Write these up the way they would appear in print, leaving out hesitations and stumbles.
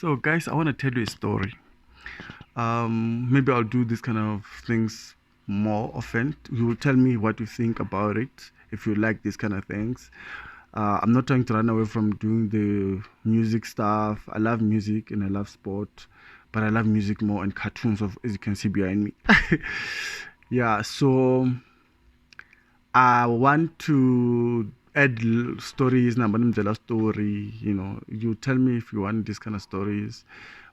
So, guys, I want to tell you a story. Maybe I'll do this kind of things more often. You will tell me what you think about it if you like these kind of things. I'm not trying to run away from doing the music stuff. I love music and I love sport, but I love music more and cartoons, of as you can see behind me. Yeah, so I want to add stories, Nambanimzela story. You tell me if you want these kind of stories,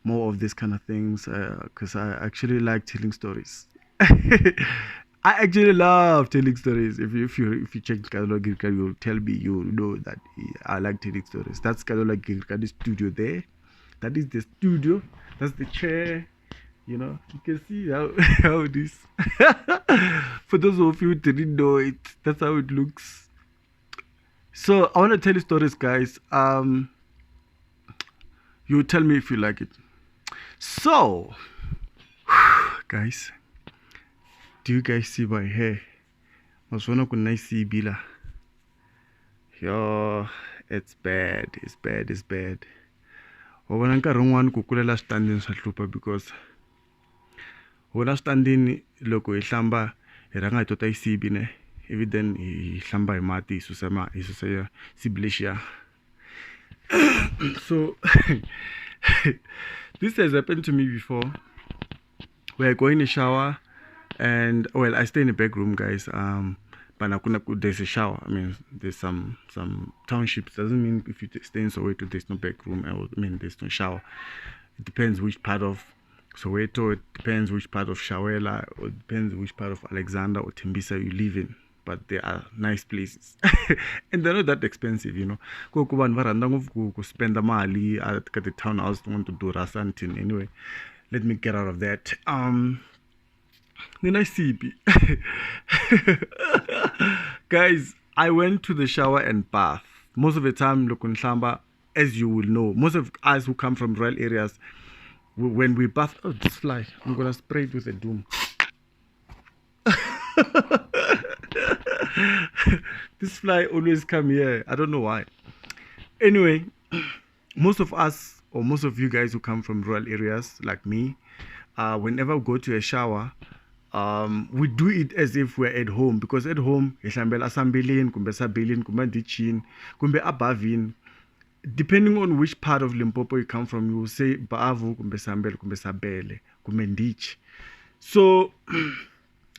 more of these kind of things, because I actually like telling stories. I actually love telling stories. If you check Kalola Girka, you'll tell me you know that I like telling stories. That's Kalola Girka, the studio there. That is the studio. That's the chair. You can see how how it is. For those of you who didn't know it, that's how it looks. So I want to tell you stories, guys. You tell me if you like it. So, guys, do you guys see my hair? Maswana nice bila. Yo, it's bad. It's bad. It's bad. Wabona nkarhi wun'wani ku kulela switandini swa hlupha because wona switandini loko hi hlamba hi rhanga hi tota isibi ne ivi then hi hlamba hi mati hi susa sibi lexiya. So this has happened to me before. Where I go in the shower and well, I stay in the back room, guys. But there's a shower. I mean, there's some townships. Doesn't mean if you stay in Soweto there's no back room. I mean, there's no shower. It depends which part of Soweto. It depends which part of Shawela. Or it depends which part of Alexander or Tembisa you live in. But they are nice places, and they're not that expensive, Go vanhu va rhandza ngopfu ku spend mali at the townhouse want to do something. Anyway, let me get out of that. Then I see guys, I went to the shower and bath. Most of the time, Lokunshamba, as you will know, most of us who come from rural areas, when we bath, oh, this fly, I'm gonna spray it with a doom. This fly always come here. I don't know why. Anyway, most of us or most of you guys who come from rural areas like me, whenever we go to a shower, we do it as if we're at home, because at home ihlambela sambeleni kumbe sabeleni kumbe ndichin kumbe abavini, depending on which part of Limpopo you come from, you will say baavu kumbe sambele kumbe sabele kumbe ndichi. So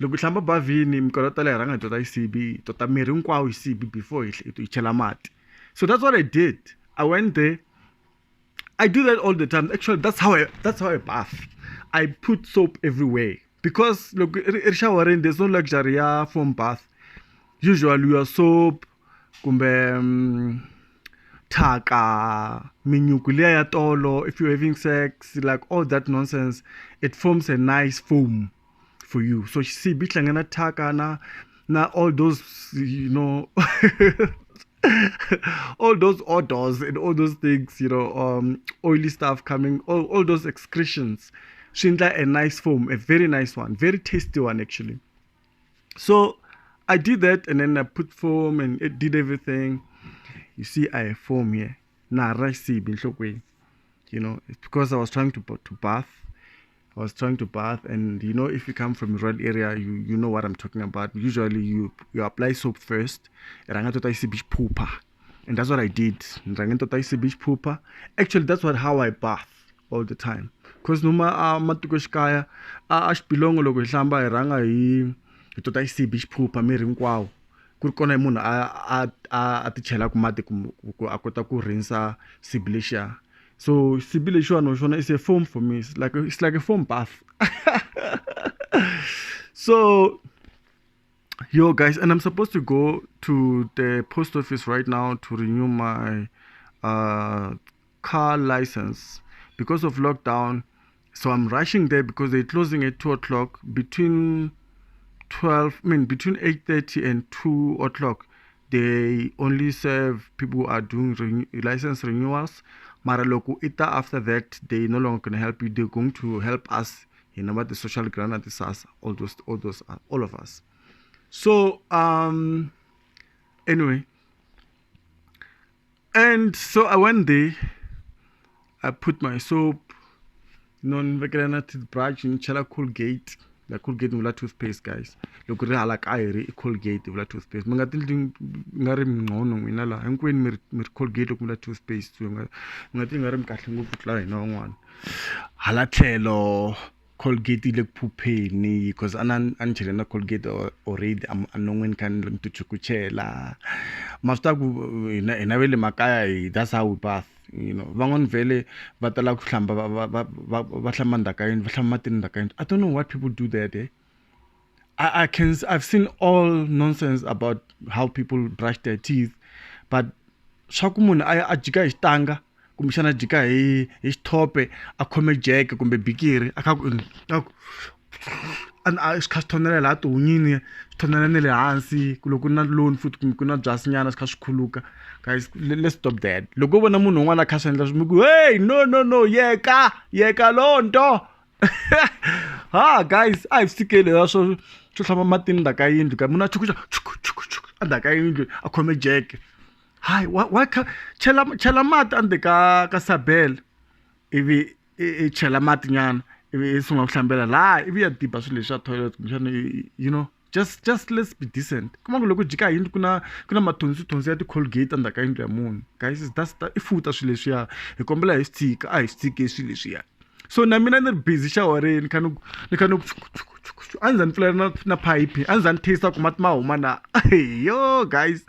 loko hlamba bavini mikolo tala hi rhanga tota isibi tota miri hinkwawo isibi before hi chela mati. So that's what I did. I went there. I do that all the time. Actually, that's how I bath. I put soap everywhere because look, showering there's no luxury foam bath. Usually your soap, kumbe taka, minyukulia ya tolo. If you're having sex, like all that nonsense, it forms a nice foam for you. So see, bitlangana taka na all those all those odors and all those things, oily stuff coming, all those excretions. Shindla a nice foam, a very nice one, very tasty one actually. So I did that and then I put foam and it did everything. You see, I have foam here. Na rasi bin shokwe. It's because I was trying to bath. I was trying to bath, and if you come from a rural area, you know what I'm talking about. Usually you apply soap first, and that's what I did. Actually, that's how I bath all the time. Because numa matukoshkaya ashpilongo logo hlamba iranga hi tota isibi xiphupa miri hinkwawo. Ku ri kona munhu a ti chela ku mati ku a kota ku rinsa sibi lexiya. So Sibile Shona is a foam for me. It's like a foam bath. So yo guys, and I'm supposed to go to the post office right now to renew my car license because of lockdown. So I'm rushing there because they're closing at 2 o'clock. Between 8:30 and 2 o'clock, they only serve people who are doing license renewals. Maraloku ita after that, they no longer can help you. They're going to help us, about the social grant at the all of us. So anyway, and so I went there. I put my soap, ni vekela na toothbrush, ni chela Colgate. La Colgate vula toothpaste, guys. Loko ri hala ka ri Colgate vula toothpaste. Mi nga ti nga ri mngcono n'wina laha hinkwenu mi ri Colgate loko vula toothpaste. Mi nga ti nga ri mi kahle ngopfu tlula hina van'wana. Hala tlhelo Colgate yi le ku phupheni because a ni chele na Colgate already anon'wini ka ni ti chukuchela. Ma swi tiva ku hina ve le makaya that's how we bath. You know, van'wani vele va tala ku hlamba va hlamba ndzhaka yindlu va hlamba matini ndzhaka yindlu. I don't know what people do there. I've seen all nonsense about how people brush their teeth, but swa ku munhu a jika hi xitanga kumbe xana jika hi xithope a khome jeke kumbe bikiri a kha ku a xi kha swi thonela laha tihunyini swi thonela na le hansi loko na loan futhi ku na byasinyana swi kha swi khuluka. Guys, let's stop that. Loko vona munhu un'wana a kha swi endla swi mi ku hey no yeka loo nto. Ha guys, a hi fikele swo hlamba matini ndzhaka yindlu ka munhu a chukucha ndzhaka yindlu a khome jeke. Hi, why chela mati ande ka sabele ivi chela mati nyana ivi sungula ku hlambela la ivi ya diba swilo leswi a toilet you know, just let's be decent. Kuma loko jika yindlu kuna mathonsi ya ti Colgate ndzhaka yindlu ya munhu. Guys, that's i futa swilo leswiya hi kombela hi stika a hi stiki swilo leswiya. So na mina ni ri busy showereni ni kha ni a ndzi pfulela na pipe a ndzi taste ku mati ma huma na. Yo guys,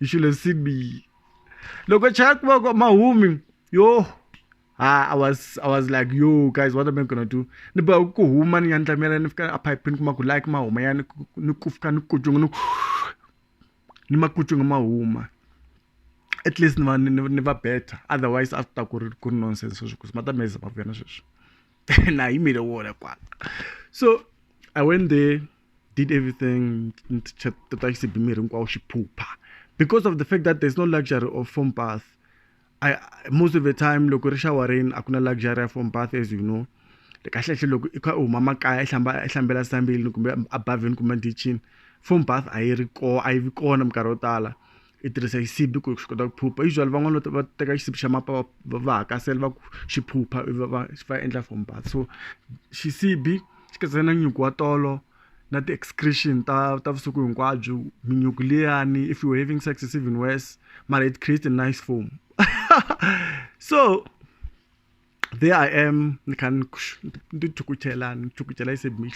you should have seen me loko chaya ku va ma humi yo. I was like, yo guys, what am I gonna do? Ni ba ku huma ni yandlamela ni fika a pipe ni kuma ku like ma huma ya ni ku fika ni kucunga ni makucunga ma huma. At least ni va better, otherwise after ku ri nonsense sweswo ku mata meza ma vuyana sweswo. Na he made a water kwala. So I went there, did everything, because of the fact that there's no luxury of foam bath. Most of the time, look at showering, I couldn't luxury of foam bath, as you know. Like I said, look, mama kaya hlambela sambil nukumbe above nukumandichin. Foam bath I recall nam karotala. It is a sibi ku kota phupa. Usually van'wana va teka xisibi xa mapa va hakasela va xi phupa va endla foam bath. So xisibi xi katsa na nyuku wa tolo na ti excretion ta vusiku hinkwabyo. Minyuku liyani, if you were having sex it's even worse, but it creates a nice foam. So there I am, ni kha ni chukuchela xisibi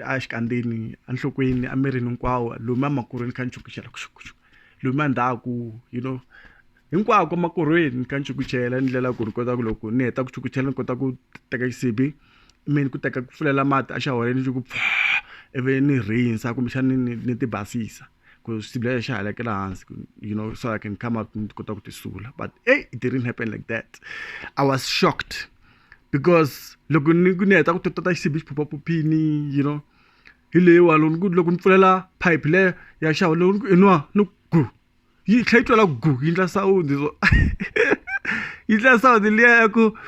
a xikandeni enhlokweni emirini hinkwawo lomu emakurhweni ni kha ni chukuchela lomu endzhaku, you know, hinkwako makurhweni ni kha ni chukuchela ni ndlela ku ri kota ku loko ni heta ku chukuchela ni kota ku teka xisibi ni ku teka ku pfulela mati a xawareni ku ivi ni rinsa kumbexana ni ti basisa ku xisibi lexi xi halekela hansi, you know, so I can come up ni kota ku ti sula. But hey, it didn't happen like that. I was shocked because loko ni heta ku tota xisibi xi phuphaphupini, you know, hi leyiwa loko ni pfulela pipe le ya xawa loko inwa no gu yi tlhaitwela gu yi ndla sound so yi ndla sound liya ku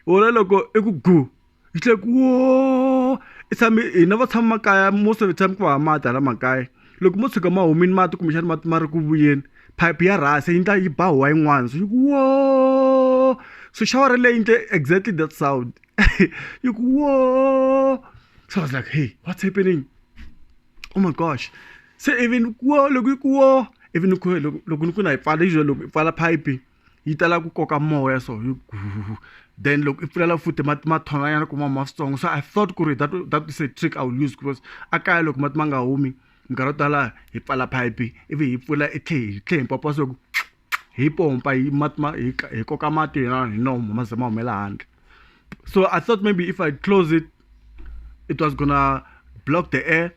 wona loko eku gu yi tlhe ku wo itshami hina va tshama makaya most of the time ku va mati hala makaya loko mo tshuka ma humini mati kumbexana mati ma ri ku vuyeni pipe ya rhasa yi ndla yi bahuwa yin'wana so yi ku wo so shawara leyi yi ndle exactly that sound yi ku wo. So I was like, hey, what's happening? Oh my gosh. So even look even look na ipfala usually look ipfala pipe yi tala ku koka moya so then look ipfala futhi mati ma thona yana kuma mafsong. So I thought that is a trick I would use because akaya look mati manga humi ngaro tala ipfala pipe ivi ipfula itlhe papa so hi pompa hi mati ma hi koka mati na no maze ma humela handle. So I thought maybe if I close it was gonna block the air,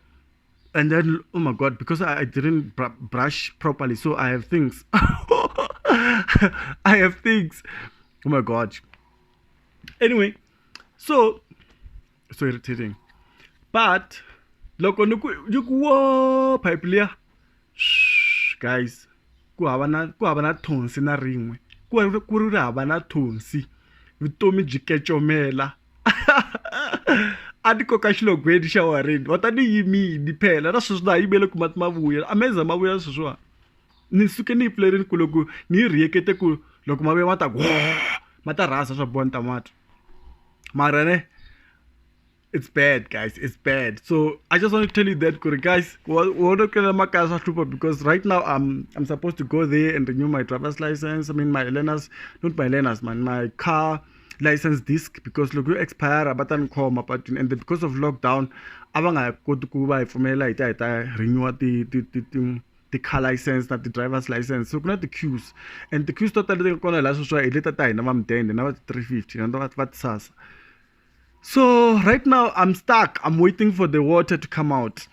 and then oh my god, because I didn't brush properly, so I have things. I have things. Oh my god. Anyway, so irritating. But loko nuku pipe liya, guys, ku hava na thonsi na rin'we ku ri hava na thonsi vutomi byi kecomela. A ti koka xilogweni xawareni va ta ni yimini phela na sweswi na yimele ku mati ma vuya ameza ma vuya sweswiwa ni suke ni yi pfulerini ku loko ni yi riyekete ku loko ma vuya ma ta Mata rasa swa bon tomato. Marane, it's bad, guys. It's bad. So I just want to tell you that, guys, because right now I'm supposed to go there and renew my driver's license. I mean my learners, not my learners, man, my car license disc, because look you expire but then come up and then because of lockdown, abanga go to Kuba for me like renew the car license, not the driver's license. So not the queues. And the queues totally gonna last so later time. Now I'm 10, now it's 350. And what SAS. So right now I'm stuck. I'm waiting for the water to come out.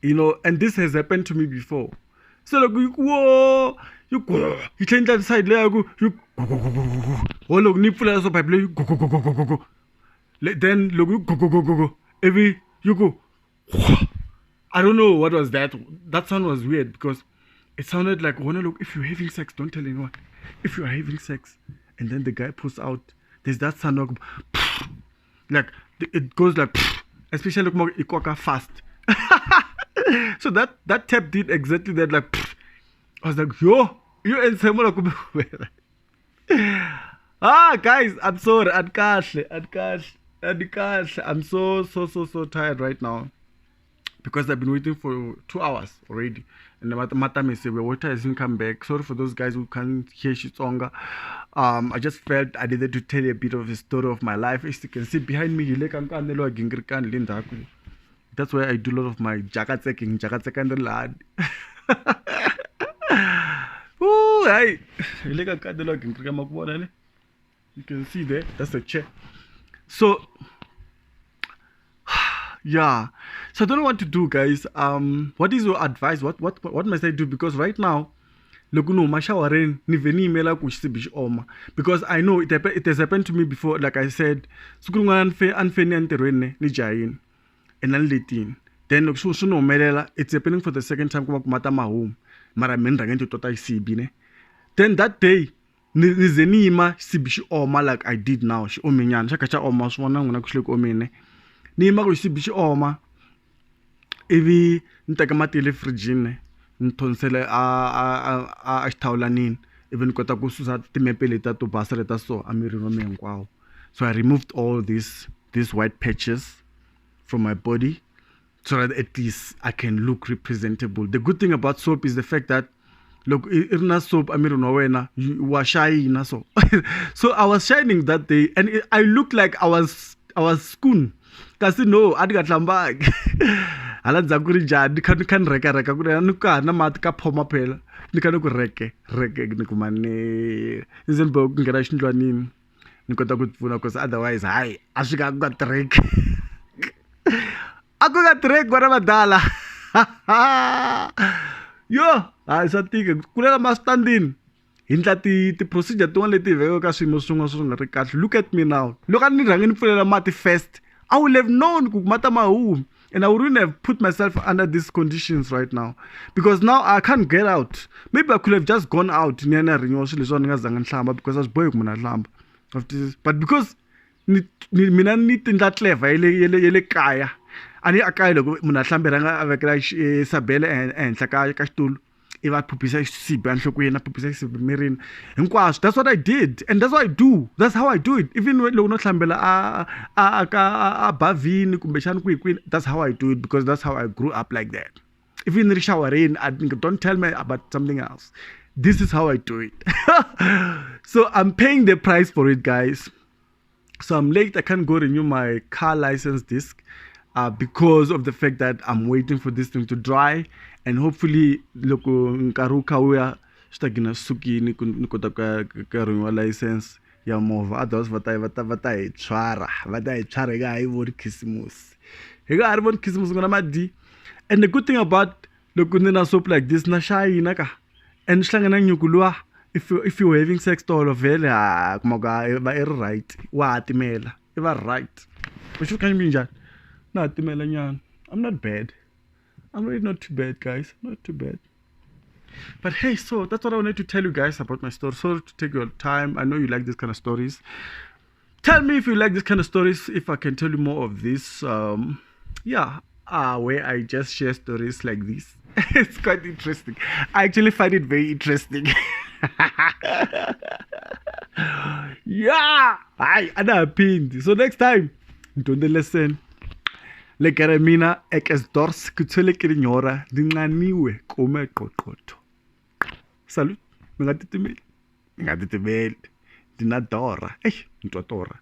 You know, and this has happened to me before. So like whoa, you change that side layer, you oh look, nipple so pipe you go. Then look you go. Every you go. I don't know what was that. That sound was weird because it sounded like wanna look if you're having sex, don't tell anyone. If you are having sex, and then the guy pulls out, there's that sound like it goes like, especially more ikoka fast. So that tap did exactly that. Like I was like, yo, you and someone guys, I'm sorry, I'm so tired right now because I've been waiting for 2 hours already. And the matter may say, well, water hasn't come back. Sorry for those guys who can't hear Xitsonga. I just felt I needed to tell you a bit of the story of my life. As you can see behind me, that's why I do a lot of my jakatseking and the lad. Ooh, hey. You can see there, that's the chair. So yeah, so I don't know what to do, guys. What is your advice? What must I do? Because right now, look, no, mashawaren niveni mela kushisibish oma. Because I know it has happened to me before. Like I said, sukurungan anfeni anterwene ni jayin and anletin. Then look, so no melela. It's happening for the second time. Kuma kumata ma home. Mara menra ngento tota isibine. Then that day, nizeni ima sibish oma like I did now. She omenyan. Shakacha oma swana nguna kushlik omene. Ni mago sibishi oma evi ntakamatile fridge ntonsele a xitawulanini ivi ni kota ku susa timepe leta to basa leta so amirini wa mina hinkwawo. So I removed all these white patches from my body so that at least I can look representable. The good thing about soap is the fact that look, irna soap amirini wa wena you are shiny so. So I was shining that day and I looked like I was schoon. Kasi no, adi katlamba. Ala zakuri jadi kan reka kuri anuka na mat ka phoma phela. Nikano ku reke nikumane. Izembo ngera xindlwanini. Nikota ku pfuna because otherwise hayi aswika ku ka trek. Aku ka trek gora badala. Yo, swa tika kulela ma standing. Hindla ti procedure tin'wana leti veka ka swiyimo swin'wana ri kahle. Look at me now. Loko ni rhangi ni pfulela mati first, I would have known kumata mahum, and I wouldn't have put myself under these conditions right now because now I can't get out. Maybe I could have just gone out because I was boy but because mina niti ndla clever yele kaya ani akaya loko munhu a hlambelanga a vekela sabele ehenhla ka xitulu ivi a phuphisa xisibi enhlokweni a phuphisa xisibi mirini hinkwaswo. That's what I did and that's what I do. That's how I do it. Even loko no hlambela a bavini kumbexani kwihi, that's how I do it because that's how I grew up like that. Even in the showereni, don't tell me about something else. This is how I do it. So I'm paying the price for it, guys. So I'm late. I can't go renew my car license disc because of the fact that I'm waiting for this thing to dry. And hopefully, loko nkaruka uya stagina suki ni kota ka renew license ya movha. Others vata chara ga I word Christmas. Higa arbon Christmas ngona madi. And the good thing about loko nina soap like this na shy naka. And shlangana nyukulwa. If you're having sex to all of it, kumaga right. Wa timela. Eva right. But you can be that. No, timela nyan. I'm not bad. I'm really not too bad, guys. Not too bad. But hey, so that's what I wanted to tell you guys about my story. Sorry to take your time. I know you like this kind of stories. Tell me if you like this kind of stories. If I can tell you more of this. Where I just share stories like this. It's quite interesting. I actually find it very interesting. Yeah, hayi anaphindi. So next time don't listen. Le kere mina ekesdors kuthole ke dinyora dinqaniwe kome qoqotho. Salut. Ngatitimeli. Dinadora. Ntwatora.